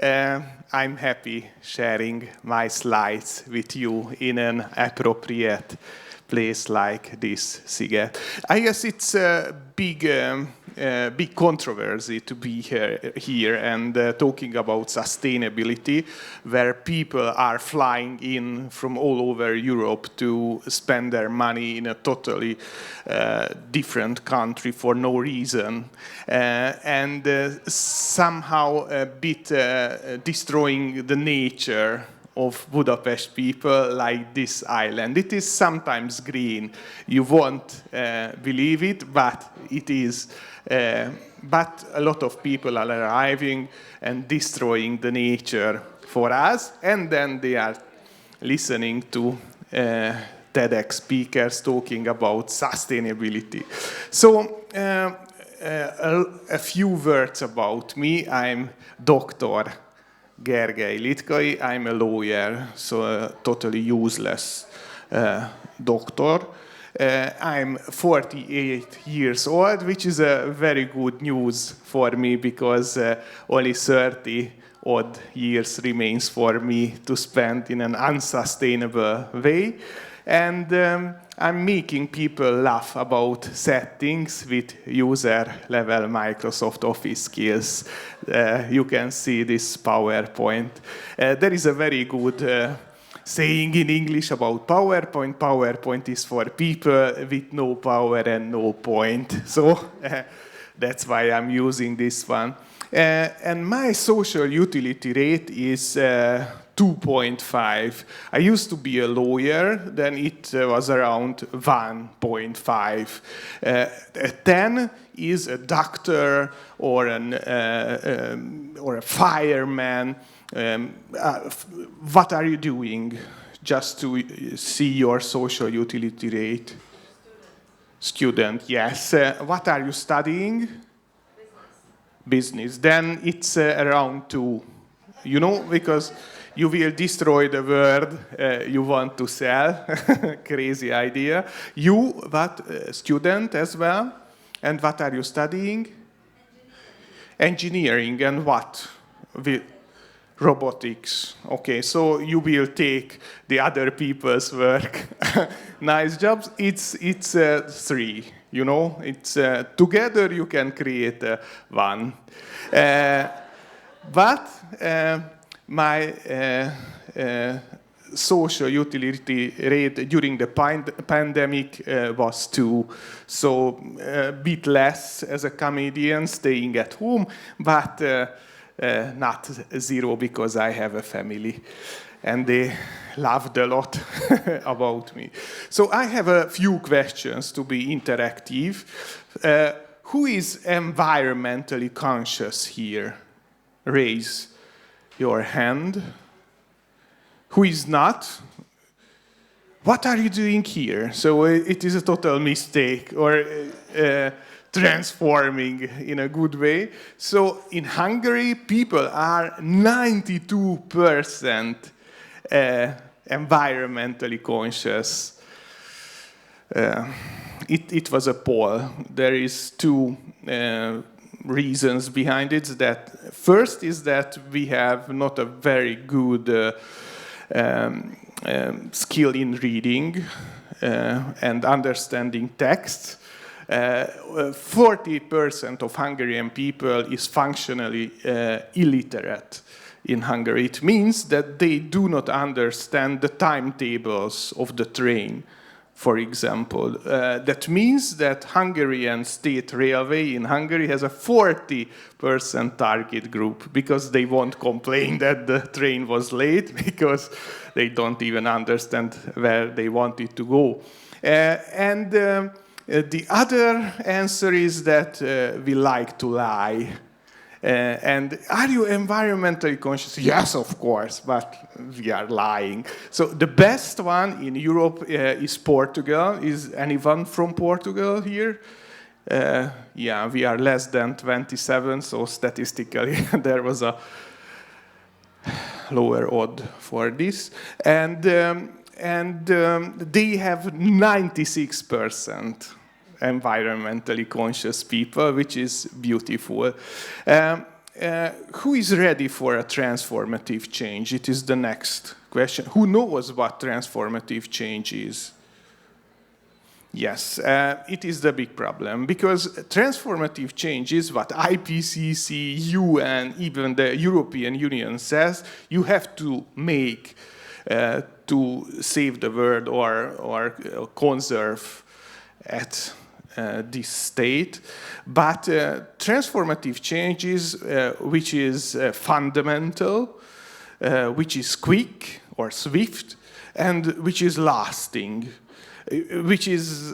I'm happy sharing my slides with you in an appropriate place like this, Siget. I guess it's a big controversy to be here and talking about sustainability, where people are flying in from all over Europe to spend their money in a totally different country for no reason, and somehow a bit destroying the nature of Budapest people, like this island. It is sometimes green. You won't believe it, but it is. But a lot of people are arriving and destroying the nature for us, and then they are listening to TEDx speakers talking about sustainability. So a few words about me. I'm Dr. Gergely Litkai. I'm a lawyer, so a totally useless doctor. I'm 48 years old, which is a very good news for me because only 30 odd years remains for me to spend in an unsustainable way. And I'm making people laugh about settings with user-level Microsoft Office skills. You can see this PowerPoint. There is a very good saying in English about PowerPoint. PowerPoint is for people with no power and no point. So that's why I'm using this one. And my social utility rate is 2.5. I used to be a lawyer, then it was around 1.5. 10 is a doctor or a fireman. What are you doing just to see your social utility rate? Student, yes. What are you studying? Business. Then it's around 2. You know, because you will destroy the world you want to sell. Crazy idea. You, what, student as well? And what are you studying? Engineering. And what? Robotics. Okay, so you will take the other people's work. Nice jobs. It's 3. You know, it's together you can create one. But my social utility rate during the pandemic was 2. So a bit less as a comedian staying at home, but not 0 because I have a family. And they loved a lot about me. So I have a few questions to be interactive. Who is environmentally conscious here? Raise your hand. Who is not? What are you doing here? So it is a total mistake or transforming in a good way. So in Hungary, people are 92% environmentally conscious. It was a poll. There is 2 reasons behind it. That first is that we have not a very good skill in reading and understanding text. 40% of Hungarian people is functionally illiterate in Hungary. It means that they do not understand the timetables of the train, for example. That means that Hungarian State Railway in Hungary has a 40% target group because they won't complain that the train was late because they don't even understand where they want it to go. The other answer is that we like to lie. And are you environmentally conscious? Yes, of course, but we are lying. So the best one in Europe is Portugal. Is anyone from Portugal here? Yeah, we are less than 27, so statistically there was a lower odd for this. And they have 96% environmentally conscious people, which is beautiful. who is ready for a transformative change? It is the next question. Who knows what transformative change is? Yes, it is the big problem, because transformative change is what IPCC, UN, even the European Union says you have to make to save the world or conserve at this state. But transformative change is which is fundamental, which is quick or swift, and which is lasting, which is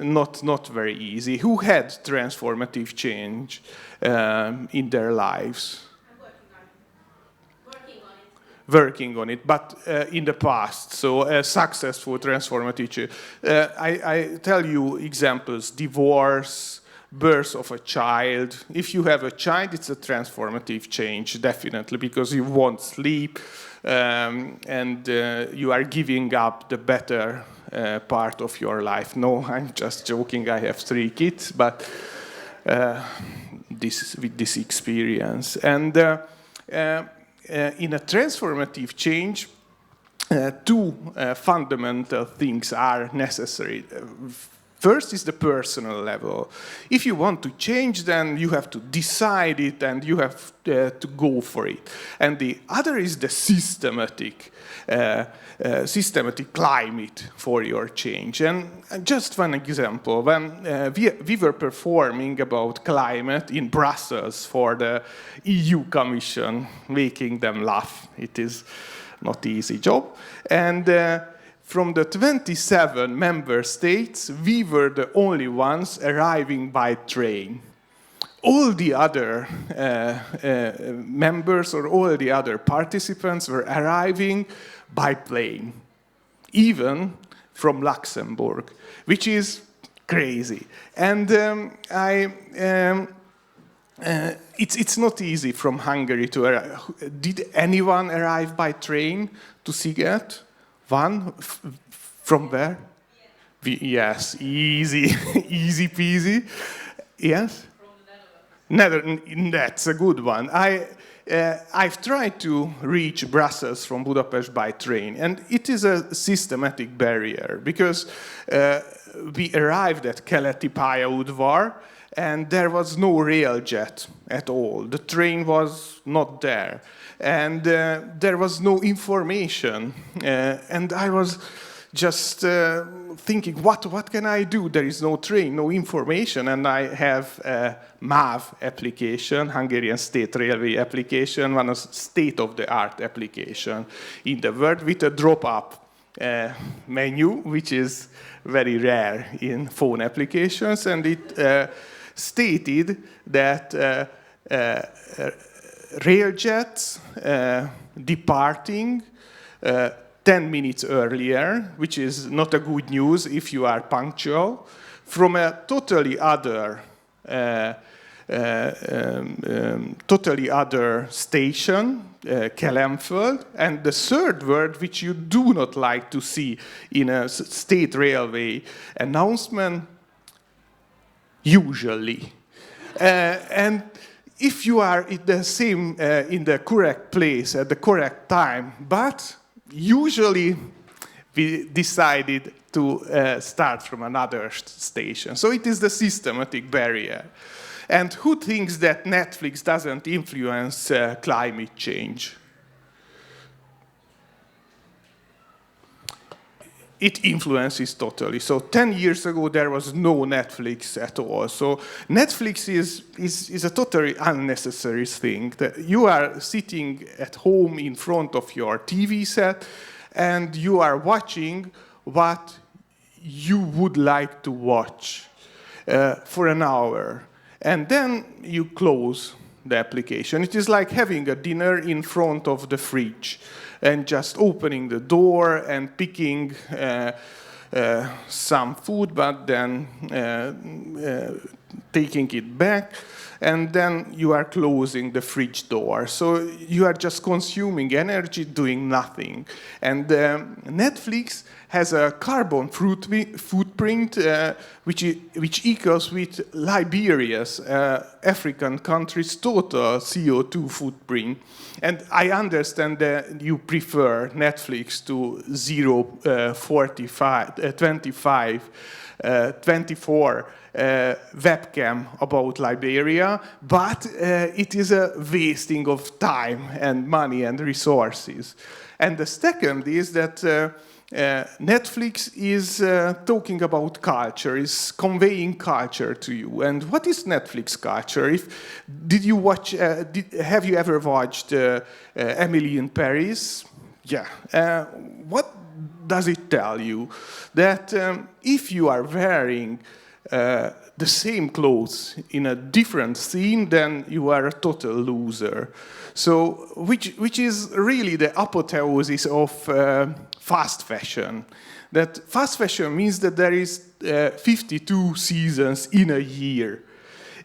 not very easy. Who had transformative change in their lives? Working on it, but in the past, so a successful transformative change. I tell you examples: divorce, birth of a child. If you have a child, it's a transformative change, definitely, because you won't sleep and you are giving up the better part of your life. No, I'm just joking. I have 3 kids, but with this experience. And in a transformative change, 2 fundamental things are necessary. First is the personal level. If you want to change, then you have to decide it and you have to go for it. And the other is the systematic climate for your change. And just one example, when we were performing about climate in Brussels for the EU Commission, making them laugh. It is not an easy job. And from the 27 member states, we were the only ones arriving by train. All the other members or all the other participants were arriving by plane, even from Luxembourg, which is crazy. And it's not easy from Hungary to arrive. Did anyone arrive by train to Sziget? One? From where? Yes, easy, easy peasy. Yes? From the Netherlands. That's a good one. I've tried to reach Brussels from Budapest by train, and it is a systematic barrier, because we arrived at Keleti pályaudvar, and there was no rail jet at all. The train was not there. And there was no information. And I was just thinking, what can I do? There is no train, no information. And I have a MÁV application, Hungarian State Railway application, one of state-of-the-art application in the world, with a drop-up menu, which is very rare in phone applications. And it stated that rail jets departing 10 minutes earlier, which is not a good news if you are punctual, from a totally other station, Kelenföld, and the third word, which you do not like to see in a state railway announcement, usually. And if you are in the correct place at the correct time, but usually we decided to start from another station. So it is the systematic barrier. And who thinks that Netflix doesn't influence climate change? It influences totally. So 10 years ago, there was no Netflix at all. So Netflix is a totally unnecessary thing. You are sitting at home in front of your TV set, and you are watching what you would like to watch for an hour. And then you close the application. It is like having a dinner in front of the fridge and just opening the door and picking some food, but then taking it back, and then you are closing the fridge door. So you are just consuming energy, doing nothing. And Netflix has a carbon footprint footprint, which equals with Liberia's, African country's total CO2 footprint. And I understand that you prefer Netflix to 24 webcam about Liberia, but it is a wasting of time and money and resources. And the second is that Netflix is talking about culture, is conveying culture to you. And what is Netflix culture? Did you watch? Have you ever watched Emily in Paris? Yeah. What does it tell you? That if you are wearing the same clothes in a different scene, then you are a total loser. So, which is really the apotheosis of fast fashion. That fast fashion means that there is 52 seasons in a year.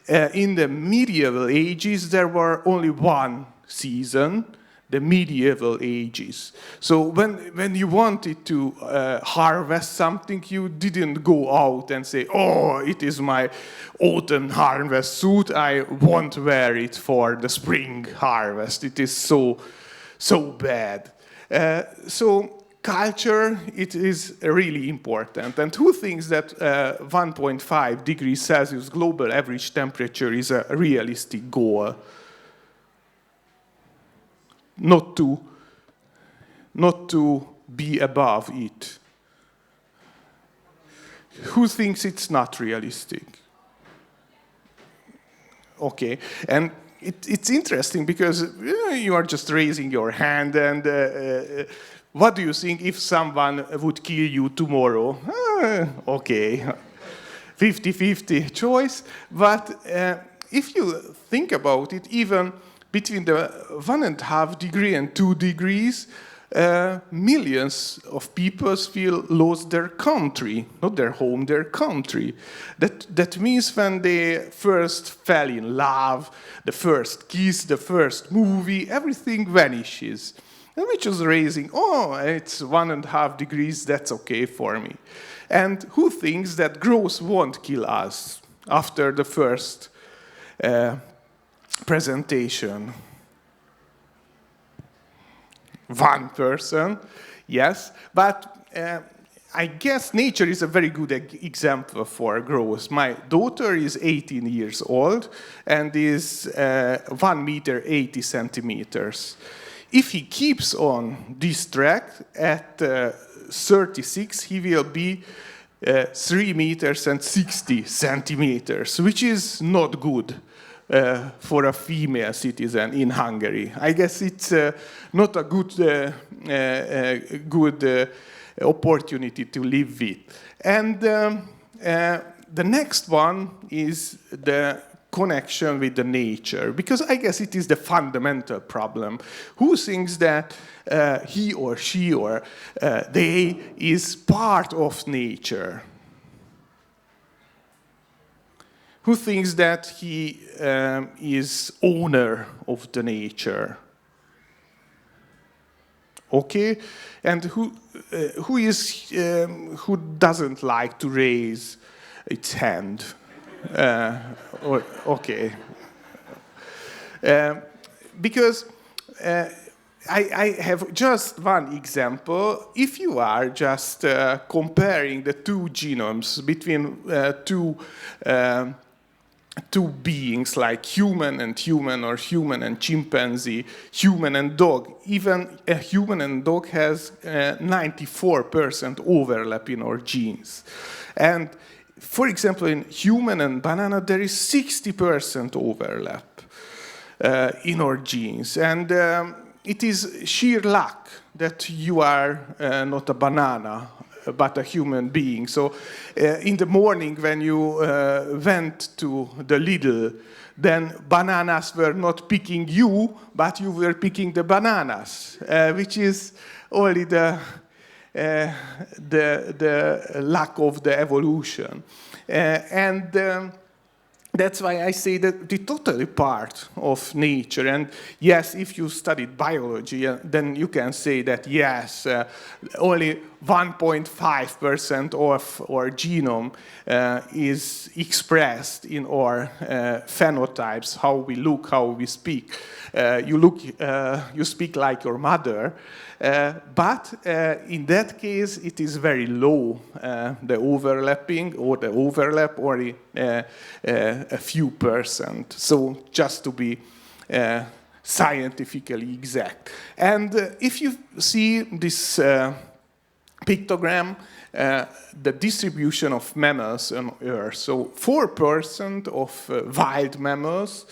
In the medieval ages, there were only one season, the medieval ages. So when you wanted to harvest something, you didn't go out and say, oh, it is my autumn harvest suit, I won't wear it for the spring harvest. It is so bad. So culture, it is really important. And who thinks that 1.5 degrees Celsius global average temperature is a realistic goal? Not to be above it. Who thinks it's not realistic? Okay, and it's interesting because you are just raising your hand, and what do you think if someone would kill you tomorrow? Okay, 50-50 choice, but if you think about it, even between the 1.5 degree and 2 degrees, millions of people will lose their country, not their home, their country. That means when they first fell in love, the first kiss, the first movie, everything vanishes. And which is raising, oh, it's 1.5 degrees, that's okay for me. And who thinks that growth won't kill us after the first presentation? One person, yes, but I guess nature is a very good example for growth. My daughter is 18 years old and is 1 meter 80 centimeters. If he keeps on this track at 36, he will be 3 meters and 60 centimeters, which is not good for a female citizen in Hungary. I guess it's not a good opportunity to live with. And the next one is the connection with the nature, because I guess it is the fundamental problem. Who thinks that he or she or they is part of nature? Who thinks that he is owner of the nature? Okay, and who doesn't like to raise its hand? Okay, because I have just one example. If you are just comparing the two genomes between two beings like human and human, or human and chimpanzee, human and dog. Even a human and dog has 94% overlap in our genes. And for example, in human and banana, there is 60% overlap in our genes. And it is sheer luck that you are not a banana, but a human being. So in the morning when you went to the Lidl, then bananas were not picking you, but you were picking the bananas, which is only the luck of the evolution. And that's why I say that the totally part of nature. And yes, if you studied biology, then you can say that yes, only 1.5% of our genome is expressed in our phenotypes, how we look, how we speak. You speak like your mother. But in that case, it is very low, the overlapping or the overlap, or a few percent. So just to be scientifically exact. And if you see this pictogram, the distribution of mammals on Earth. So 4% of wild mammals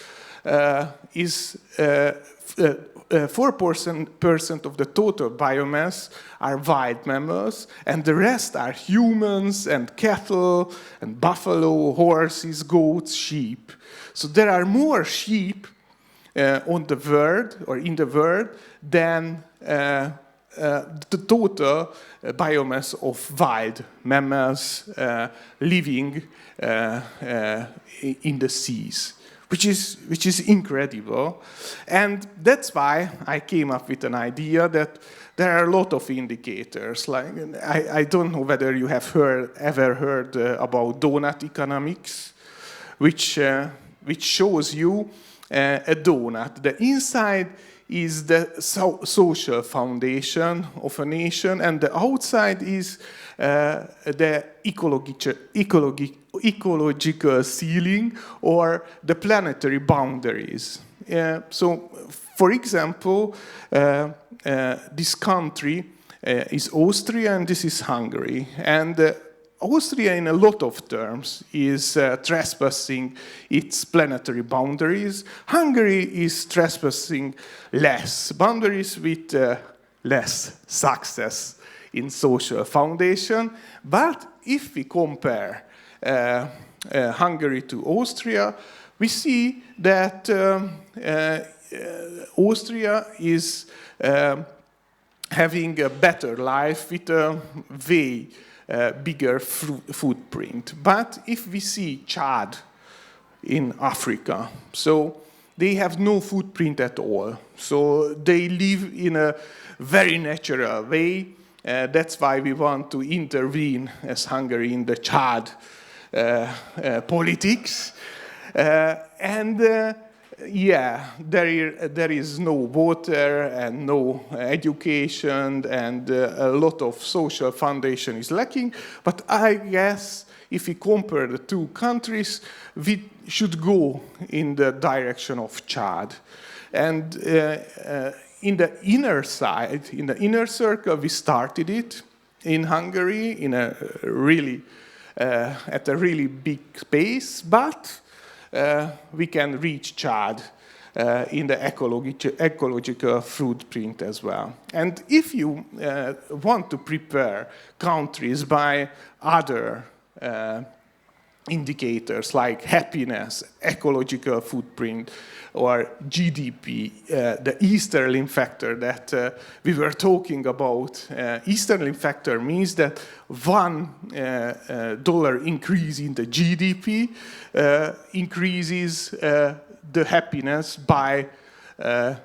is 4% of the total biomass are wild mammals, and the rest are humans and cattle and buffalo, horses, goats, sheep. So there are more sheep on the world or in the world than the total biomass of wild mammals living in the seas. Which is incredible. And that's why I came up with an idea that there are a lot of indicators. Like, I don't know whether you have ever heard about donut economics, which shows you a donut. The inside is the social foundation of a nation, and the outside is the ecological ceiling or the planetary boundaries. So, for example, this country is Austria and this is Hungary. And Austria, in a lot of terms, is trespassing its planetary boundaries. Hungary is trespassing less boundaries with less success in social foundation. But if we compare Hungary to Austria, we see that Austria is having a better life with a way bigger footprint. But if we see Chad in Africa, so they have no footprint at all. So they live in a very natural way. That's why we want to intervene as Hungary in the Chad politics. Yeah, there is no water and no education, and a lot of social foundation is lacking. But I guess if we compare the two countries, we should go in the direction of Chad. And in the inner side, in the inner circle, we started it in Hungary in a really at a really big pace, but we can reach Chad in the ecological footprint as well. And if you want to prepare countries by other indicators like happiness, ecological footprint, or GDP, the Easterling factor that we were talking about. Easterling factor means that $1 increase in the GDP increases the happiness by 8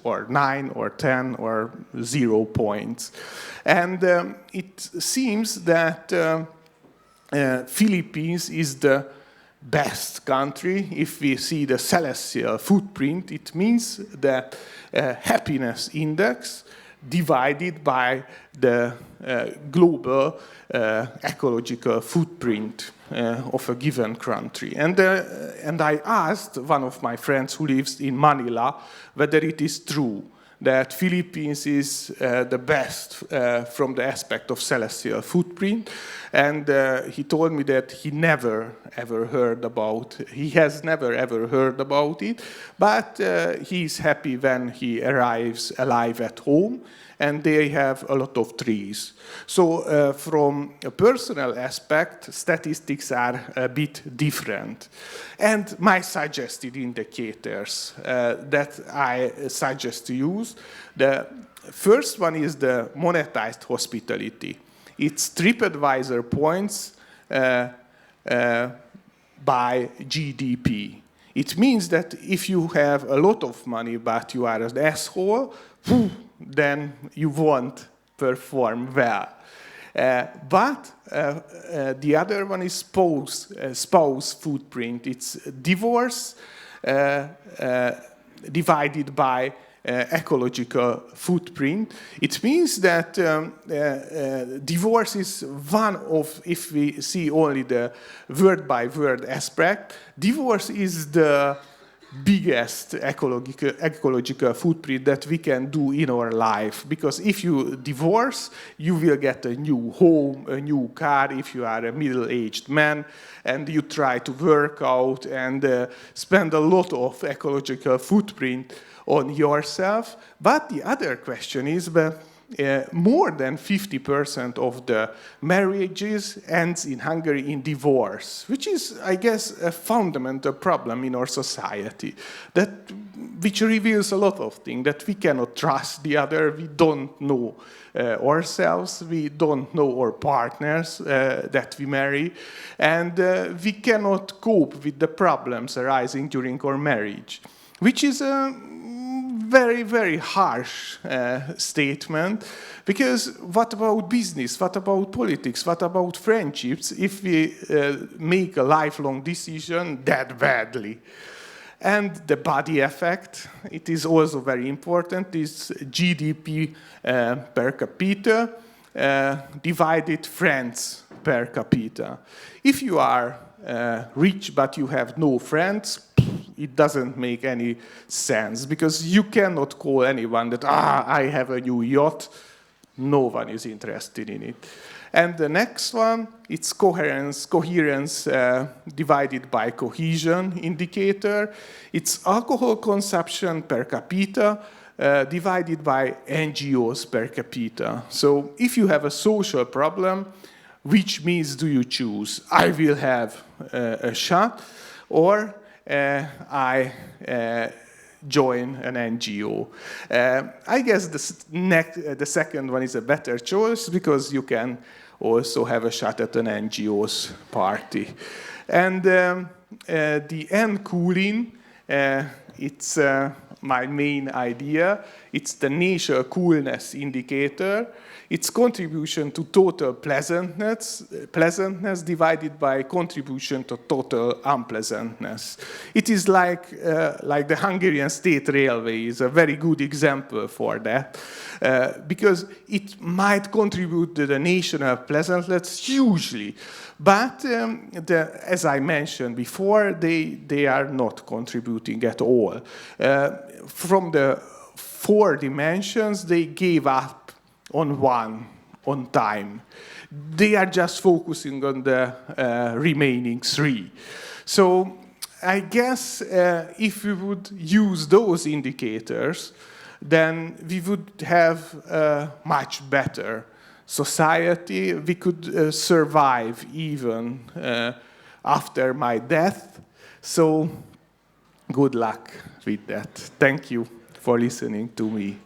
or 9 or 10 or 0 points. And it seems that Philippines is the best country. If we see the celestial footprint, it means that happiness index divided by the global ecological footprint of a given country. And I asked one of my friends who lives in Manila whether it is true that Philippines is the best from the aspect of celestial footprint. And he told me that he has never ever heard about it, but he's happy when he arrives alive at home, and they have a lot of trees. So from a personal aspect, statistics are a bit different. And my suggested indicators that I suggest to use, the first one is the monetized hospitality. It's TripAdvisor points by GDP. It means that if you have a lot of money but you are an asshole, then you won't perform well. But the other one is spouse footprint. It's divorce divided by ecological footprint. It means that divorce is one of, if we see only the word-by-word aspect, divorce is the biggest ecological footprint that we can do in our life. Because if you divorce, you will get a new home, a new car if you are a middle-aged man, and you try to work out and spend a lot of ecological footprint on yourself. But the other question is that more than 50% of the marriages ends in Hungary in divorce, which is, I guess, a fundamental problem in our society, which reveals a lot of things, that we cannot trust the other, we don't know ourselves, we don't know our partners that we marry, and we cannot cope with the problems arising during our marriage, which is a very, very harsh statement, because what about business? What about politics? What about friendships if we make a lifelong decision that badly? And the body effect, it is also very important, is GDP per capita divided friends per capita. If you are rich but you have no friends, it doesn't make any sense, because you cannot call anyone that, I have a new yacht. No one is interested in it. And the next one, it's coherence divided by cohesion indicator. It's alcohol consumption per capita divided by NGOs per capita. So if you have a social problem, which means do you choose? I will have a shot, or I join an NGO. I guess the second one is a better choice, because you can also have a shot at an NGO's party. And the end cooling, it's my main idea. It's the nature coolness indicator. Its contribution to total pleasantness divided by contribution to total unpleasantness. It is like the Hungarian State Railway is a very good example for that, because it might contribute to the national pleasantness hugely, but as I mentioned before, they are not contributing at all. From the 4 dimensions, they gave up on time. They are just focusing on the remaining 3. So I guess if we would use those indicators, then we would have a much better society. We could survive even after my death. So good luck with that. Thank you for listening to me.